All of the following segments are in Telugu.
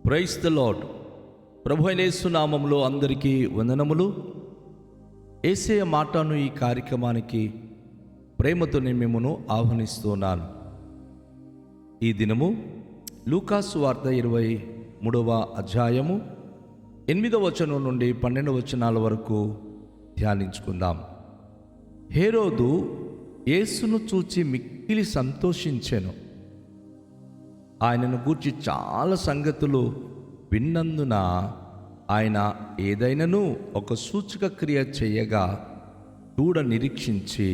Praise the lord. ప్రభు అయిన యేసు నామములో అందరికీ వందనములు. యేసయ్య మాటను ఈ కార్యక్రమానికి ప్రేమతో నేను మిమ్మల్ని ఆహ్వానిస్తున్నాను. ఈ దినము లూకాసు వార్త 23వ అధ్యాయము 8వ వచనం నుండి 12వ వచనాల వరకు ధ్యానించుకుందాం. హేరోదు యేసును చూచి మిక్కిలి సంతోషించెను. ఆయనను గూర్చి చాలా సంగతులు విన్నందున ఆయన ఏదైనాను ఒక సూచక క్రియ చేయగా చూడ నిరీక్షించి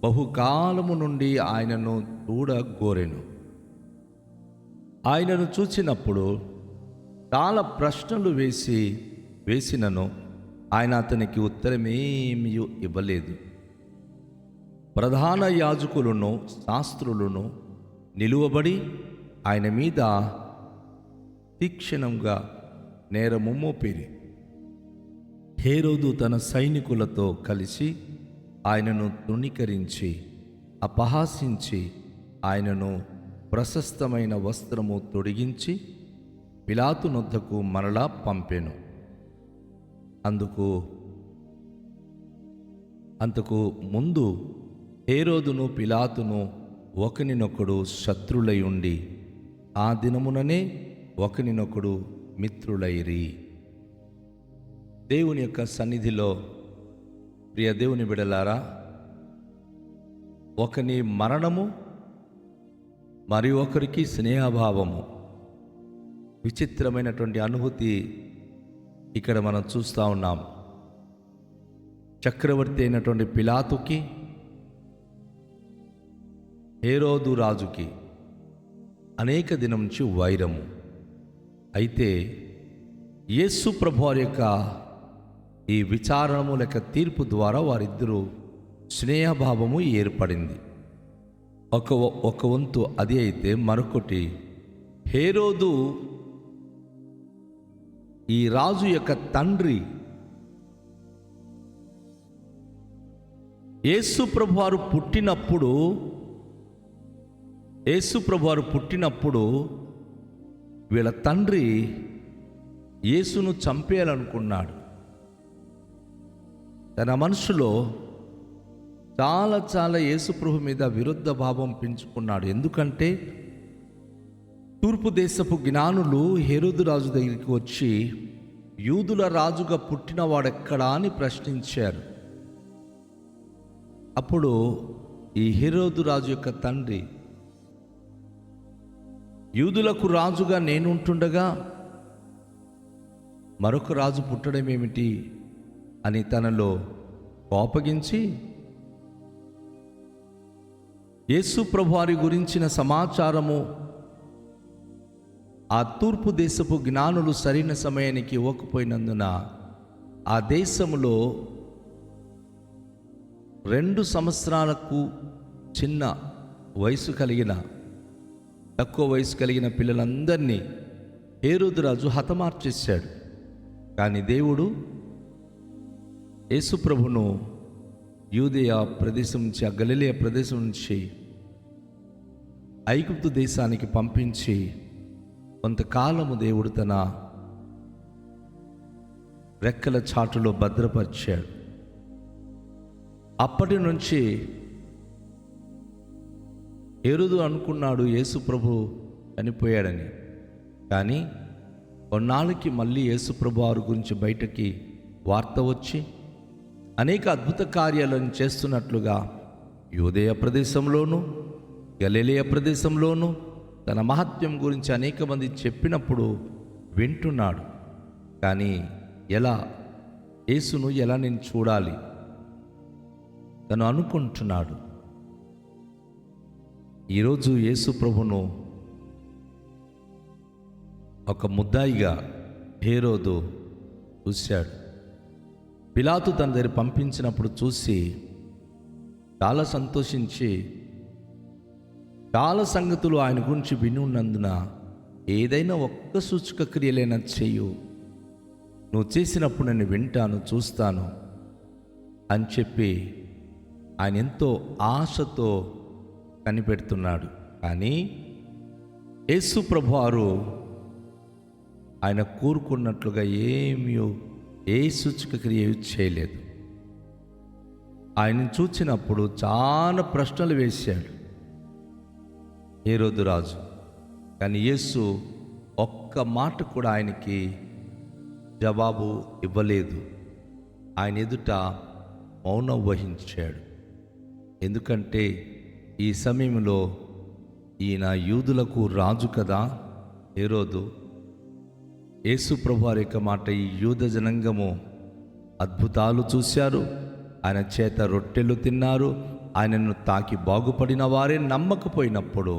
బహుకాలము నుండి ఆయనను చూడగోరెను. ఆయనను చూచినప్పుడు చాలా ప్రశ్నలు వేసినను ఆయన అతనికి ఉత్తరమేమీ ఇవ్వలేదు. ప్రధాన యాజకులను శాస్త్రులను నిలువబడి ఆయన మీద తీక్షణంగా నేరము మోపిరి. హేరోదు తన సైనికులతో కలిసి ఆయనను తృణీకరించి అపహాసించి ఆయనను ప్రశస్తమైన వస్త్రము తొడిగించి పిలాతు నొద్దకు మరలా పంపెను. అంతకు ముందు హేరోదును పిలాతును ఒకనినొకడు శత్రులై ఉండి ఆ దినముననే ఒకనినొకడు మిత్రులైరి. దేవుని యొక్క సన్నిధిలో ప్రియ దేవుని బిడలారా, ఒకని మరణము మరి ఒకరికి స్నేహభావము, విచిత్రమైనటువంటి అనుభూతి ఇక్కడ మనం చూస్తూ ఉన్నాం. చక్రవర్తి అయినటువంటి పిలాతుకి హేరోదు రాజుకి అనేక దినం నుంచి వైరము. అయితే యేసు ప్రభువారి యొక్క ఈ విచారణము లేక తీర్పు ద్వారా వారిద్దరూ స్నేహభావము ఏర్పడింది. ఒక వంతు అది అయితే, మరొకటి హేరోదు ఈ రాజు యొక్క తండ్రి. యేసు ప్రభువారు పుట్టినప్పుడు వీళ్ళ తండ్రి యేసును చంపేయాలనుకున్నాడు. తన మనసులో చాలా యేసు ప్రభు మీద విరుద్ధ భావం పెంచుకున్నాడు. ఎందుకంటే తూర్పు దేశపు జ్ఞానులు హేరోదు రాజు దగ్గరికి వచ్చి యూదుల రాజుగా పుట్టినవాడెక్కడా అని ప్రశ్నించారు. అప్పుడు ఈ హేరోదు రాజు యొక్క తండ్రి, యూదులకు రాజుగా నేనుంటుండగా మరొక రాజు పుట్టడమేమిటి అని తనలో కోపగించి యేసు ప్రభువారి గురించిన సమాచారము ఆ తూర్పు దేశపు జ్ఞానులు సరైన సమయానికి ఇవ్వకపోయినందున ఆ దేశంలో 2 సంవత్సరాలకు చిన్న వయసు కలిగిన, తక్కువ వయసు కలిగిన పిల్లలందరినీ హేరోదు రాజు హతమార్చేశాడు. కానీ దేవుడు యేసు ప్రభును యూదయ ప్రదేశం నుంచి, ఆ గలిలయ ప్రదేశం నుంచి ఐగుప్తు దేశానికి పంపించి కొంతకాలము దేవుడు తన రెక్కల చాటులో భద్రపరిచాడు. అప్పటి నుంచి హేరోదు అనుకున్నాడు యేసు ప్రభు చనిపోయాడని. కానీ కొన్నాళ్ళకి మళ్ళీ యేసు ప్రభు వారి గురించి బయటకి వార్త వచ్చి అనేక అద్భుత కార్యాలను చేస్తున్నట్లుగా యూదయ ప్రదేశంలోనూ గలిలయ ప్రదేశంలోనూ తన మహత్యం గురించి అనేక మంది చెప్పినప్పుడు వింటున్నాడు. కానీ యేసును ఎలా నేను చూడాలి తను అనుకుంటున్నాడు. ఈరోజు యేసు ప్రభును ఒక ముద్దాయిగా హేరోదు చూశాడు. పిలాతు తన దగ్గర పంపించినప్పుడు చూసి చాలా సంతోషించి చాలా సంగతులు ఆయన గురించి విని ఉన్నందున ఏదైనా ఒక్క సూచక క్రియలైనా చెయ్యు, నువ్వు చేసినప్పుడు నేను వింటాను, చూస్తాను అని చెప్పి ఆయన ఎంతో ఆశతో కనిపెడుతున్నాడు. కానీ యేసు ప్రభువారు ఆయన కోరుకున్నట్లుగా ఏ సూచక క్రియ చేయలేదు. ఆయన్ని చూచినప్పుడు చాలా ప్రశ్నలు వేశాడు హేరోదు రాజు. కానీ యేసు ఒక్క మాట కూడా ఆయనకి జవాబు ఇవ్వలేదు. ఆయన ఎదుట మౌనం వహించాడు. ఎందుకంటే ఈ సమయంలో ఈయన యూదులకు రాజు కదా హేరోదు. యేసు ప్రభువారి యొక్క మాట ఈ యూద జనాంగము అద్భుతాలు చూశారు, ఆయన చేత రొట్టెలు తిన్నారు, ఆయనను తాకి బాగుపడిన వారే నమ్మకపోయినప్పుడు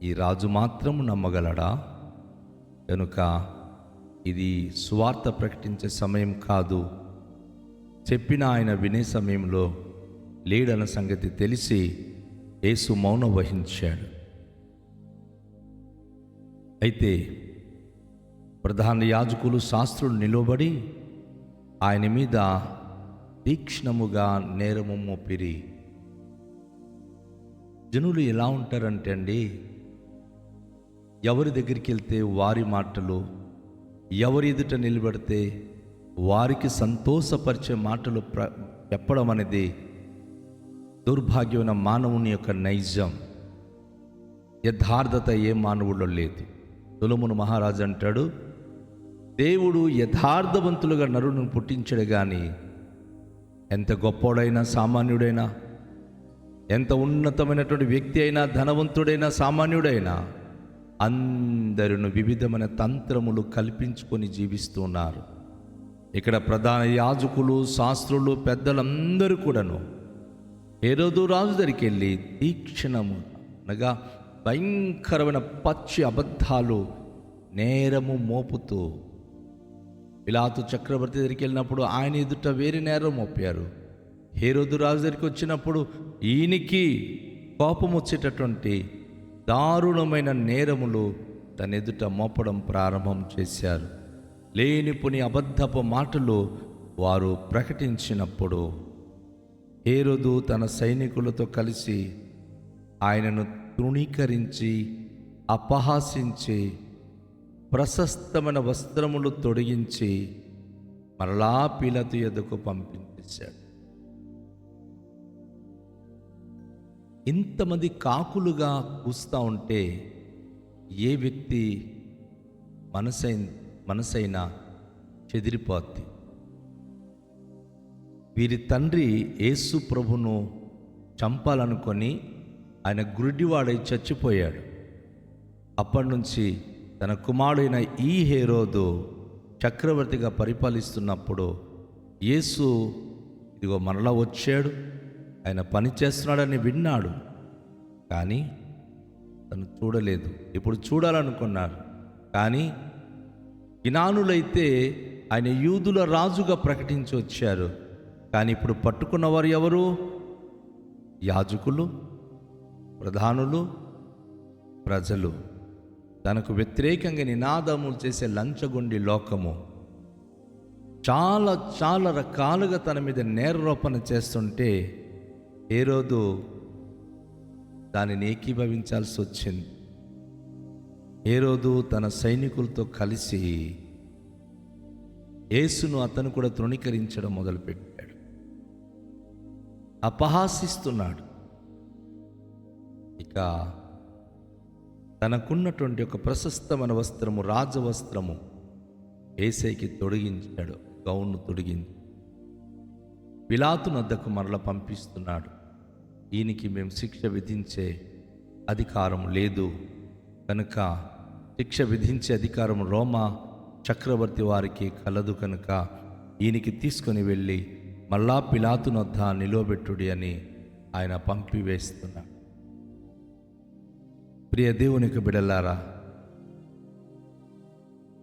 ఈ రాజు మాత్రం నమ్మగలడా? కనుక ఇది సువార్త ప్రకటించే సమయం కాదు. చెప్పిన ఆయన వినే సమయంలో లేడన్న సంగతి తెలిసి యేసు మౌనం వహించాడు. అయితే ప్రధాన యాజకులు శాస్త్రులు నిలబడి ఆయన మీద తీక్ష్ణముగా నేరము మోపిరి. జనులు ఎలా ఉంటారంటే అండి, ఎవరి దగ్గరికి వెళ్తే వారి మాటలు, ఎవరి ఎదుట నిలబడితే వారికి సంతోషపరిచే మాటలు చెప్పడం అనేది దుర్భాగ్యమైన మానవుని యొక్క నైజం. యథార్థత ఏ మానవుల్లో లేదు. సొలొమోను మహారాజు అంటాడు, దేవుడు యథార్థవంతులుగా నరులను పుట్టించడు, కానీ ఎంత గొప్పోడైనా సామాన్యుడైనా, ఎంత ఉన్నతమైనటువంటి వ్యక్తి అయినా, ధనవంతుడైనా సామాన్యుడైనా అందరూ వివిధమైన తంత్రములు కల్పించుకొని జీవిస్తున్నారు. ఇక్కడ ప్రధాన యాజకులు, శాస్త్రులు, పెద్దలందరూ కూడాను హేరోదు రాజు దగ్గరికి వెళ్ళి తీక్షణము అనగా భయంకరమైన పచ్చి అబద్ధాలు నేరము మోపుతూ, పిలాతు చక్రవర్తి దగ్గరికి వెళ్ళినప్పుడు ఆయన ఎదుట వేరే నేరం మోపారు. హేరోదు రాజు దగ్గరికి వచ్చినప్పుడు ఈయనకి కోపం వచ్చేటటువంటి దారుణమైన నేరములు తన ఎదుట మోపడం ప్రారంభం చేశారు. లేనిపోని అబద్ధపు మాటలు వారు ప్రకటించినప్పుడు హేరోదు తన సైనికులతో కలిసి ఆయనను తృణీకరించి, అపహాసించి, ప్రశస్తమైన వస్త్రములు తొడిగించి మరలా పిలాతు ఎదుకు పంపించేశాడు. ఇంతమంది కాకులుగా కూస్తూ ఉంటే ఏ వ్యక్తి మనసైనా చెదిరిపోద్ది. వీరి తండ్రి యేసు ప్రభును చంపాలనుకొని ఆయన గుడ్డివాడై చచ్చిపోయాడు. అప్పటి నుంచి తన కుమారుడైన ఈ హేరోదు చక్రవర్తిగా పరిపాలిస్తున్నప్పుడు యేసు ఇదిగో మరలా వచ్చాడు, ఆయన పని చేస్తున్నాడని విన్నాడు, కానీ తను చూడలేదు. ఇప్పుడు చూడాలనుకున్నాడు, కానీ జ్ఞానులైతే ఆయన యూదుల రాజుగా ప్రకటించి వచ్చారు. కానీ ఇప్పుడు పట్టుకున్నవారు ఎవరు? యాజకులు, ప్రధానులు, ప్రజలు. తనకు వ్యతిరేకంగా నినాదములు చేసే లంచగొండి లోకము చాలా చాలా రకాలుగా తన మీద నేరారోపణ చేస్తుంటే హేరోదు దానిని ఏకీభవించాల్సి వచ్చింది. హేరోదు తన సైనికులతో కలిసి యేసును అతను కూడా తృణీకరించడం మొదలుపెట్టాడు, అపహాసిస్తున్నాడు. ఇక తనకున్నటువంటి ఒక ప్రశస్తమైన వస్త్రము, రాజవస్త్రము యేసయ్యకి తొడిగించాడు, గౌన్ను తొడిగించి పిలాతు వద్దకు మరల పంపిస్తున్నాడు. ఈయనకి మేము శిక్ష విధించే అధికారం లేదు కనుక, శిక్ష విధించే అధికారం రోమా చక్రవర్తి వారికి కలదు కనుక ఈయనకి తీసుకొని వెళ్ళి మళ్ళా పిలాతు వద్ద నిలవబెట్టుడి అని ఆయన పంపివేస్తున్నాడు. ప్రియ దేవునికి బిడలారా,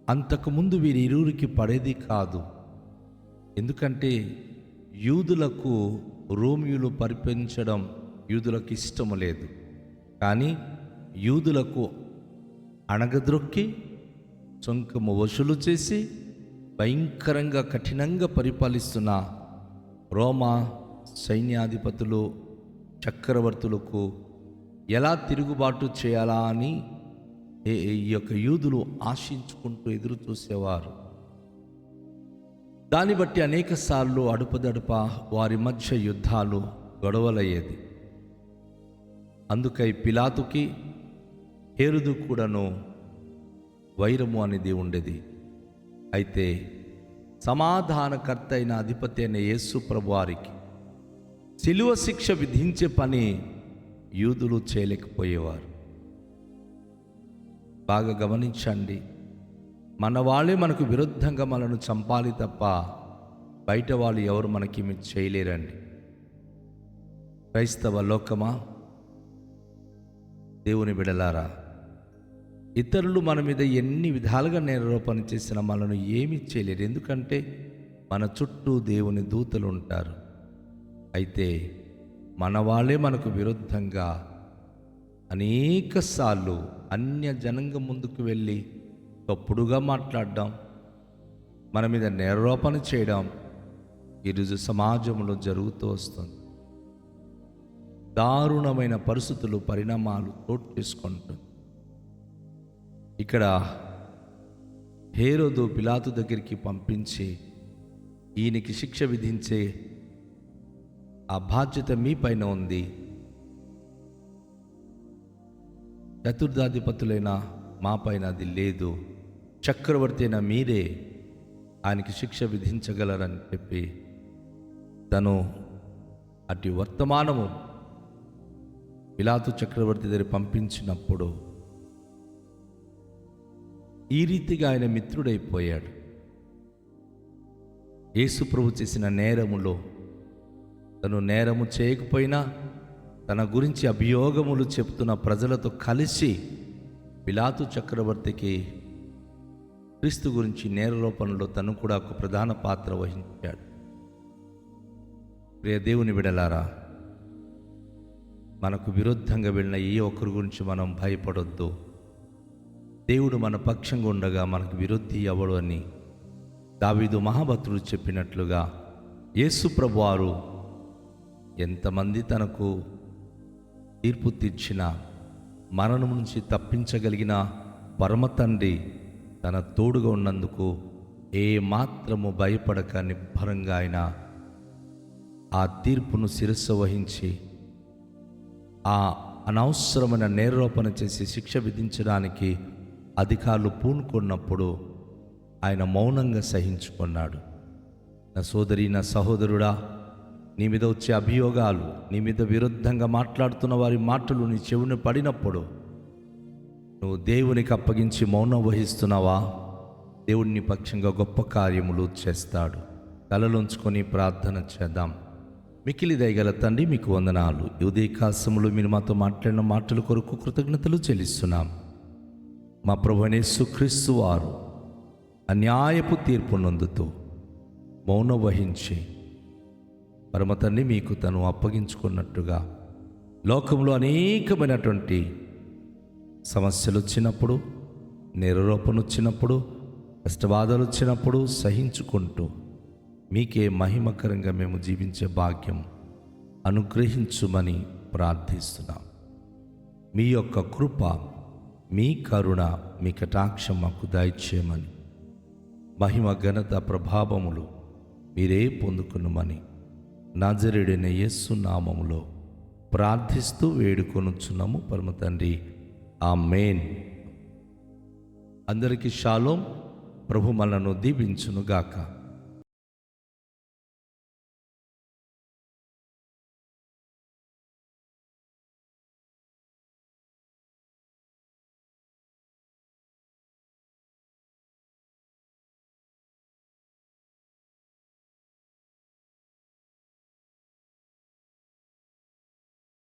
అంతకుముందు వీరి ఇరువురికి పడేది కాదు. ఎందుకంటే యూదులకు రోమియులు పరిపించడం యూదులకు ఇష్టము లేదు. కానీ యూదులకు అణగద్రొక్కి సొంకము వసూలు చేసి భయంకరంగా కఠినంగా పరిపాలిస్తున్న రోమా సైన్యాధిపతులు, చక్రవర్తులకు ఎలా తిరుగుబాటు చేయాలా అని ఈ యొక్క యూదులు ఆశించుకుంటూ ఎదురు చూసేవారు. దాన్ని బట్టి అనేక సార్లు అడుపదడుప వారి మధ్య యుద్ధాలు, గొడవలయ్యేది. అందుకై పిలాతుకి హేరోదు కూడాను వైరము అనేది ఉండేది. అయితే సమాధానకర్త అయిన అధిపతి అయిన యేసు ప్రభువారికి శిలువ శిక్ష విధించే పని యూదులు చేయలేకపోయేవారు. బాగా గమనించండి, మన వాళ్ళే మనకు విరుద్ధంగా మనను చంపాలి తప్ప బయట వాళ్ళు ఎవరు మనకి చేయలేరండి. క్రైస్తవ లోకమా, దేవుని బిడలారా, ఇతరులు మన మీద ఎన్ని విధాలుగా నేరారోపణ చేసినా మనను ఏమీ చేయలేరు. ఎందుకంటే మన చుట్టూ దేవుని దూతలు ఉంటారు. అయితే మన వాళ్ళే మనకు విరుద్ధంగా అనేక సార్లు అన్య జనంగం ముందుకు వెళ్ళి తప్పుడుగా మాట్లాడడం, మన మీద నేరారోపణ చేయడం ఈరోజు సమాజంలో జరుగుతూ వస్తుంది. దారుణమైన పరిస్థితులు, పరిణామాలు చోటు చేసుకుంటుంది. ఇక్కడ హేరోదు పిలాతు దగ్గరికి పంపించి ఈయనకి శిక్ష విధించే ఆ బాధ్యత మీ పైన ఉంది, చతుర్థాధిపతులైన మా పైన అది లేదు, చక్రవర్తి అయిన మీరే ఆయనకి శిక్ష విధించగలరని చెప్పి తను అటు వర్తమానము పిలాతు చక్రవర్తి దగ్గర పంపించినప్పుడు ఈ రీతిగా ఆయన మిత్రుడైపోయాడు. యేసు ప్రభు చేసిన నేరములో తను నేరము చేయకపోయినా తన గురించి అభియోగములు చెప్తున్న ప్రజలతో కలిసి పిలాతు చక్రవర్తికి క్రీస్తు గురించి నేరారోపణలో తను కూడా ఒక ప్రధాన పాత్ర వహించాడు. ప్రియ దేవుని బిడలారా, మనకు విరుద్ధంగా వెళ్ళిన ఏ ఒక్కరి గురించి మనం భయపడొద్దు. దేవుడు మన పక్షంగా ఉండగా మనకు విరోధి ఎవడు అని దావీదు మహాభక్తుడు చెప్పినట్లుగా యేసు ప్రభువారు ఎంతమంది తనకు తీర్పు తీర్చిన, మరణం నుంచి తప్పించగలిగిన పరమ తండ్రి తన తోడుగా ఉన్నందుకు ఏ మాత్రము భయపడక నిబ్బరంగా ఆయన ఆ తీర్పును శిరస్సు వహించి ఆ అనవసరమైన నేరారోపణ చేసి శిక్ష విధించడానికి అధికారులు పూనుకున్నప్పుడు ఆయన మౌనంగా సహించుకున్నాడు. నా సోదరి, నా సహోదరుడా, నీ మీద వచ్చే అభియోగాలు, నీ మీద విరుద్ధంగా మాట్లాడుతున్న వారి మాటలు నీ చెవిని పడినప్పుడు నువ్వు దేవునికి అప్పగించి మౌనం వహిస్తున్నావా? దేవుడిని పక్షంగా గొప్ప కార్యములు చేస్తాడు. తలలోంచుకొని ప్రార్థన చేద్దాం. మికిలి దయగల తండ్రి, మీకు వందనాలు. ఈ ఉదయకాలములో మీరు మాతో మాట్లాడిన మాటల కొరకు కృతజ్ఞతలు చెల్లిస్తున్నాం. మా ప్రభువైన యేసుక్రీస్తు వారు అన్యాయపు తీర్పు నందుతూ మౌనం వహించి పరమ తండ్రి మీకు తను అప్పగించుకున్నట్టుగా లోకంలో అనేకమైనటువంటి సమస్యలు వచ్చినప్పుడు, నేరారోపణ వచ్చినప్పుడు, కష్టబాధలు వచ్చినప్పుడు సహించుకుంటూ మీకే మహిమకరంగా మేము జీవించే భాగ్యం అనుగ్రహించుమని ప్రార్థిస్తున్నాం. మీ యొక్క కృప, మీ కరుణ, మీ కటాక్షం మాకు దయచేయమని, మహిమ ఘనత ప్రభావములు మీరే పొందుకునమని నజరేయుడైన యేసు నామములో ప్రార్థిస్తూ వేడుకొనుచున్నాము పరమ తండ్రి. ఆమేన్. అందరికీ షాలోం. ప్రభు మనను దీవించునుగాక.